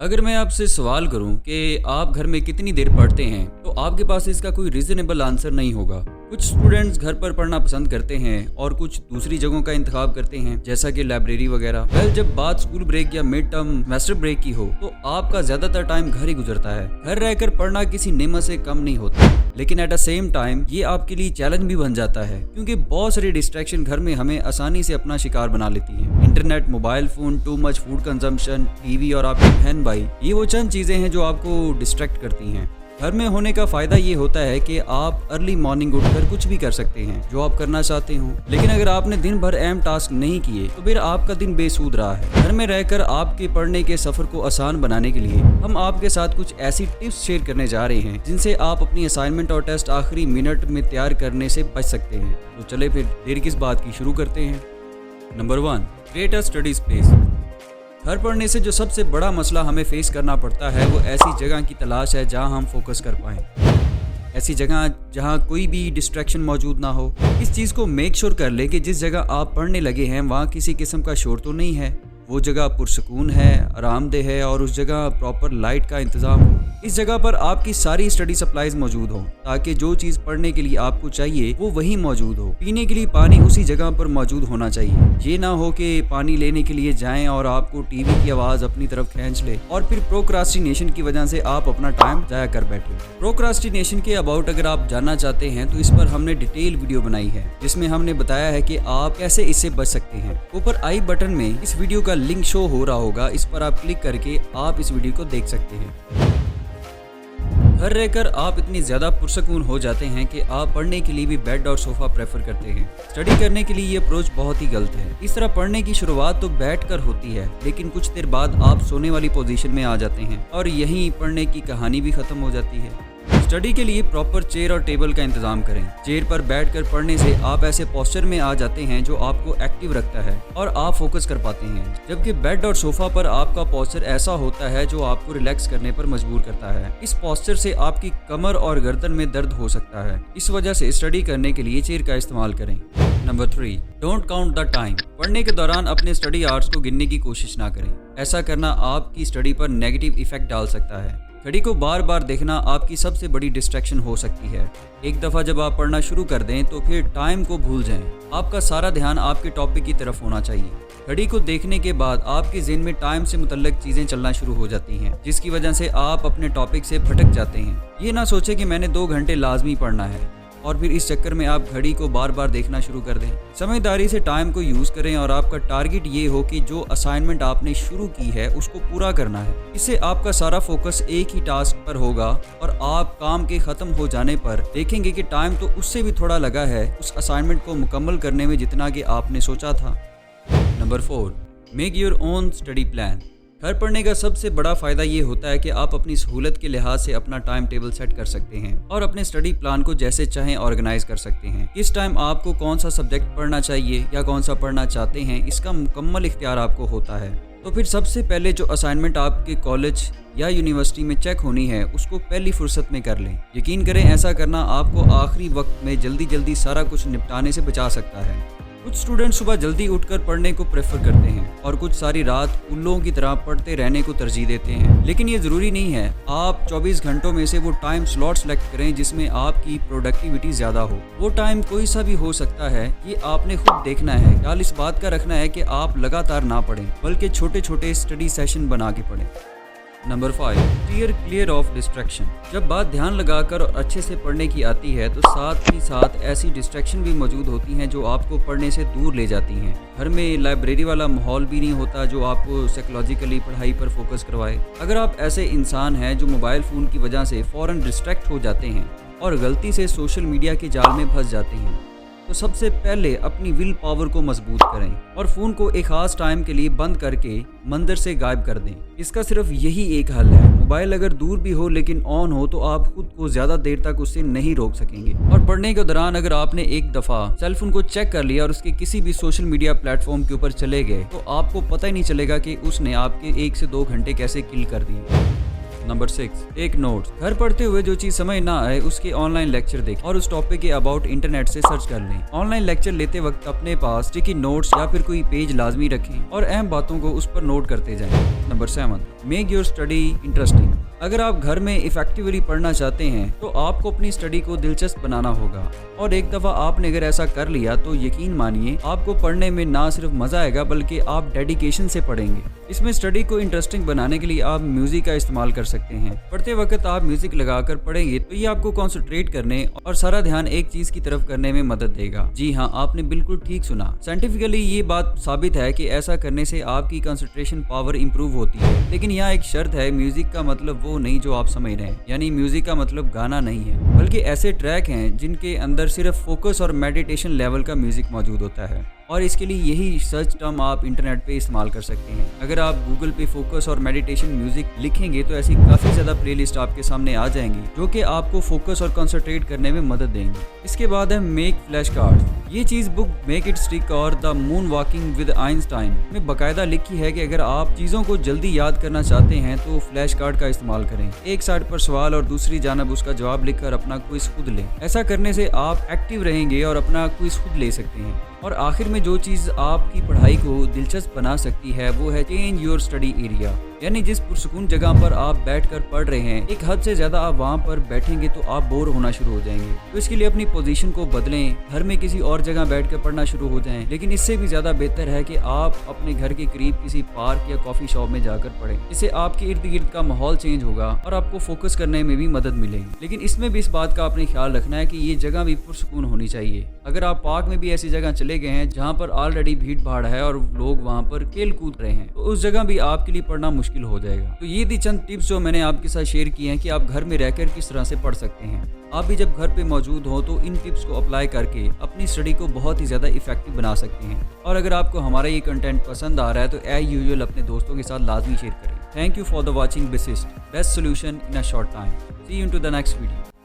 अगर मैं आपसे सवाल करूं कि आप घर में कितनी देर पढ़ते हैं तो आपके पास इसका कोई रीजनेबल आंसर नहीं होगा। कुछ स्टूडेंट्स घर पर पढ़ना पसंद करते हैं और कुछ दूसरी जगहों का इंतखाब करते हैं, जैसा कि लाइब्रेरी वगैरह। जब बात स्कूल ब्रेक या मिड टर्म सेमेस्टर ब्रेक की हो तो आपका ज्यादातर टाइम घर ही गुजरता है। घर रहकर पढ़ना किसी नेमत से कम नहीं होता, लेकिन एट द सेम टाइम ये आपके लिए चैलेंज भी बन जाता है, क्योंकि बहुत सारी डिस्ट्रैक्शन घर में हमें आसानी से अपना शिकार बना लेती है। Internet, mobile phone, too much food consumption, TV और आपके बहन भाई, ये वो चंद चीजें हैं जो आपको डिस्ट्रैक्ट करती हैं। घर में होने का फायदा ये होता है कि आप अर्ली मॉर्निंग उठकर कुछ भी कर सकते हैं जो आप करना चाहते हो, लेकिन अगर आपने दिन भर अहम टास्क नहीं किए तो फिर आपका दिन बेसूद रहा है। घर में रहकर आपके पढ़ने के सफर को आसान बनाने के लिए हम आपके साथ कुछ ऐसी टिप्स शेयर करने जा रहे हैं जिनसे आप अपनी असाइनमेंट और टेस्ट आखिरी मिनट में तैयार करने से बच सकते हैं। तो चले फिर देर किस बात की, शुरू करते हैं। Number 1, create a study space. घर पढ़ने से जो सबसे बड़ा मसला हमें फेस करना पड़ता है वो ऐसी जगह की तलाश है जहां हम फोकस कर पाएं। ऐसी जगह जहां कोई भी डिस्ट्रैक्शन मौजूद ना हो। इस चीज़ को मेक श्योर कर ले कि जिस जगह आप पढ़ने लगे हैं वहां किसी किस्म का शोर तो नहीं है, वो जगह पुरसकून है, आरामदेह है और उस जगह प्रॉपर लाइट का इंतज़ाम हो। इस जगह पर आपकी सारी स्टडी सप्लाईज मौजूद हो ताकि जो चीज़ पढ़ने के लिए आपको चाहिए वो वहीं मौजूद हो। पीने के लिए पानी उसी जगह पर मौजूद होना चाहिए। ये ना हो कि पानी लेने के लिए जाएं और आपको टीवी की आवाज़ अपनी तरफ खींच ले और फिर प्रोक्रास्टिनेशन की वजह से आप अपना टाइम जाया कर बैठे। प्रोक्रास्टिनेशन के अबाउट अगर आप जानना चाहते हैं तो इस पर हमने डिटेल वीडियो बनाई है जिसमें हमने बताया है कि आप कैसे इससे बच सकते हैं। ऊपर आई बटन में इस वीडियो का लिंक शो हो रहा होगा, इस पर आप क्लिक करके आप इस वीडियो को देख सकते हैं। घर रहकर आप इतनी ज्यादा पुरसकून हो जाते हैं कि आप पढ़ने के लिए भी बेड और सोफा प्रेफर करते हैं। स्टडी करने के लिए ये अप्रोच बहुत ही गलत है। इस तरह पढ़ने की शुरुआत तो बैठकर होती है, लेकिन कुछ देर बाद आप सोने वाली पोजीशन में आ जाते हैं और यहीं पढ़ने की कहानी भी खत्म हो जाती है। स्टडी के लिए प्रॉपर चेयर और टेबल का इंतजाम करें। चेयर पर बैठकर पढ़ने से आप ऐसे पोस्चर में आ जाते हैं जो आपको एक्टिव रखता है और आप फोकस कर पाते हैं, जबकि बेड और सोफा पर आपका पोस्चर ऐसा होता है जो आपको रिलैक्स करने पर मजबूर करता है। इस पोस्चर से आपकी कमर और गर्दन में दर्द हो सकता है। इस वजह से स्टडी करने के लिए चेयर का इस्तेमाल करें। Number 3, don't count the time. पढ़ने के दौरान अपने स्टडी आवर्स को गिनने की कोशिश ना करें। ऐसा करना आपकी स्टडी पर नेगेटिव इफेक्ट डाल सकता है। घड़ी को बार बार देखना आपकी सबसे बड़ी डिस्ट्रैक्शन हो सकती है। एक दफ़ा जब आप पढ़ना शुरू कर दें तो फिर टाइम को भूल जाएं। आपका सारा ध्यान आपके टॉपिक की तरफ होना चाहिए। घड़ी को देखने के बाद आपके ज़हन में टाइम से मुतल्लिक चीज़ें चलना शुरू हो जाती हैं, जिसकी वजह से आप अपने टॉपिक से भटक जाते हैं। ये ना सोचें कि मैंने 2 घंटे लाजमी पढ़ना है और फिर इस चक्कर में आप घड़ी को बार बार देखना शुरू कर दें। समझदारी से टाइम को यूज़ करें और आपका टारगेट ये हो कि जो असाइनमेंट आपने शुरू की है उसको पूरा करना है। इससे आपका सारा फोकस एक ही टास्क पर होगा और आप काम के ख़त्म हो जाने पर देखेंगे कि टाइम तो उससे भी थोड़ा लगा है उस असाइनमेंट को मुकम्मल करने में जितना कि आपने सोचा था। Number 4, make your own study plan. घर पढ़ने का सबसे बड़ा फ़ायदा ये होता है कि आप अपनी सहूलत के लिहाज से अपना टाइम टेबल सेट कर सकते हैं और अपने स्टडी प्लान को जैसे चाहें ऑर्गेनाइज कर सकते हैं। किस टाइम आपको कौन सा सब्जेक्ट पढ़ना चाहिए या कौन सा पढ़ना चाहते हैं, इसका मुकम्मल इख्तियार आपको होता है। तो फिर सबसे पहले जो असाइनमेंट आपके कॉलेज या यूनिवर्सिटी में चेक होनी है उसको पहली फुर्सत में कर लें। यकीन करें ऐसा करना आपको आखिरी वक्त में जल्दी सारा कुछ निपटाने से बचा सकता है। कुछ स्टूडेंट सुबह जल्दी उठकर पढ़ने को प्रेफर करते हैं और कुछ सारी रात उल्लुओं की तरह पढ़ते रहने को तरजीह देते हैं, लेकिन ये ज़रूरी नहीं है। आप 24 घंटों में से वो टाइम स्लॉट सेलेक्ट करें जिसमें आपकी प्रोडक्टिविटी ज़्यादा हो। वो टाइम कोई सा भी हो सकता है, ये आपने खुद देखना है। ख्याल इस बात का रखना है कि आप लगातार ना पढ़ें बल्कि छोटे छोटे स्टडी सेशन बना के पढ़ें। Number 5, steer clear of distraction. जब बात ध्यान लगाकर और अच्छे से पढ़ने की आती है तो साथ ही साथ ऐसी डिस्ट्रैक्शन भी मौजूद होती हैं जो आपको पढ़ने से दूर ले जाती हैं। घर में लाइब्रेरी वाला माहौल भी नहीं होता जो आपको साइकोलॉजिकली पढ़ाई पर फोकस करवाए। अगर आप ऐसे इंसान हैं जो मोबाइल फ़ोन की वजह से फ़ौरन डिस्ट्रैक्ट हो जाते हैं और गलती से सोशल मीडिया के जाल में फंस जाते हैं, तो सबसे पहले अपनी विल पावर को मजबूत करें और फ़ोन को एक खास टाइम के लिए बंद करके मंदिर से गायब कर दें। इसका सिर्फ यही एक हल है। मोबाइल अगर दूर भी हो लेकिन ऑन हो तो आप खुद को ज़्यादा देर तक उससे नहीं रोक सकेंगे। और पढ़ने के दौरान अगर आपने एक दफ़ा सेलफोन को चेक कर लिया और उसके किसी भी सोशल मीडिया प्लेटफॉर्म के ऊपर चले गए तो आपको पता ही नहीं चलेगा कि उसने आपके 1 से 2 घंटे कैसे किल कर दिए। Number 6, take notes. घर पढ़ते हुए जो चीज समझ ना आए उसके ऑनलाइन लेक्चर देखें और उस टॉपिक के अबाउट इंटरनेट से सर्च कर लें। ऑनलाइन लेक्चर लेते वक्त अपने पास स्टिकी नोट्स या फिर कोई पेज लाजमी रखें और अहम बातों को उस पर नोट करते जाएं। Number 7, make your study interesting. अगर आप घर में इफेक्टिवली पढ़ना चाहते हैं तो आपको अपनी स्टडी को दिलचस्प बनाना होगा और एक दफ़ा आपने अगर ऐसा कर लिया तो यकीन मानिए आपको पढ़ने में ना सिर्फ मज़ा आएगा बल्कि आप डेडिकेशन से पढ़ेंगे। इसमें स्टडी को इंटरेस्टिंग बनाने के लिए आप म्यूजिक का इस्तेमाल कर सकते हैं। पढ़ते वक्त आप म्यूजिक लगाकर पढ़ेंगे तो ये आपको कंसंट्रेट करने और सारा ध्यान एक चीज की तरफ करने में मदद देगा। जी हाँ, आपने बिल्कुल ठीक सुना। साइंटिफिकली ये बात साबित है कि ऐसा करने से आपकी कंसंट्रेशन पावर इंप्रूव होती है। लेकिन यहाँ एक शर्त है, म्यूजिक का मतलब वो नहीं जो आप समझ रहे हैं, यानी म्यूजिक का मतलब गाना नहीं है, बल्कि ऐसे ट्रैक हैं जिनके अंदर सिर्फ फोकस और मेडिटेशन लेवल का म्यूजिक मौजूद होता है। और इसके लिए यही सर्च टर्म आप इंटरनेट पे इस्तेमाल कर सकते हैं। अगर आप गूगल पे फोकस और मेडिटेशन म्यूजिक लिखेंगे तो ऐसी काफ़ी ज़्यादा प्लेलिस्ट आपके सामने आ जाएंगी जो कि आपको फोकस और कंसंट्रेट करने में मदद देंगी। इसके बाद है मेक फ्लैश कार्ड्स। ये चीज़ बुक मेक इट स्टिक और the moon walking with Einstein में बाकायदा लिखी है कि अगर आप चीज़ों को जल्दी याद करना चाहते हैं तो फ्लैश कार्ड का इस्तेमाल करें। एक साइड पर सवाल और दूसरी जानब उसका जवाब लिखकर अपना क्विज खुद लें। ऐसा करने से आप एक्टिव रहेंगे और अपना क्विज खुद ले सकते हैं। और आखिर में जो चीज़ आपकी पढ़ाई को दिलचस्प बना सकती है वो है चेंज योर स्टडी एरिया, यानी जिस पुरसुकून जगह पर आप बैठकर पढ़ रहे हैं एक हद से ज़्यादा आप वहाँ पर बैठेंगे तो आप बोर होना शुरू हो जाएंगे। तो इसके लिए अपनी पोजीशन को बदलें, घर में किसी और जगह बैठकर पढ़ना शुरू हो जाएं। लेकिन इससे भी ज़्यादा बेहतर है कि आप अपने घर के करीब किसी पार्क या कॉफ़ी शॉप में जाकर पढ़ें। इससे आपके इर्द गिर्द का माहौल चेंज होगा और आपको फोकस करने में भी मदद मिलेगी। लेकिन इसमें भी इस बात का आपने ख्याल रखना है कि ये जगह भी पुरसुकून होनी चाहिए। अगर आप पार्क में भी ऐसी जगह चले गए हैं जहाँ पर ऑलरेडी भीड़ भाड़ है और लोग वहाँ पर खेल कूद रहे हैं तो उस जगह भी आपके लिए पढ़ना मुश्किल हो जाएगा। तो ये थी चंद टिप्स जो मैंने आपके साथ शेयर किए हैं कि आप घर में रहकर किस तरह से पढ़ सकते हैं। आप भी जब घर पे मौजूद हो तो इन टिप्स को अप्लाई करके अपनी स्टडी को बहुत ही ज़्यादा इफेक्टिव बना सकते हैं। और अगर आपको हमारा ये कंटेंट पसंद आ रहा है तो एज यूजुअल अपने दोस्तों के साथ लाजमी शेयर करें। Thank you for the watching best solution in a short time. See you in to the next video.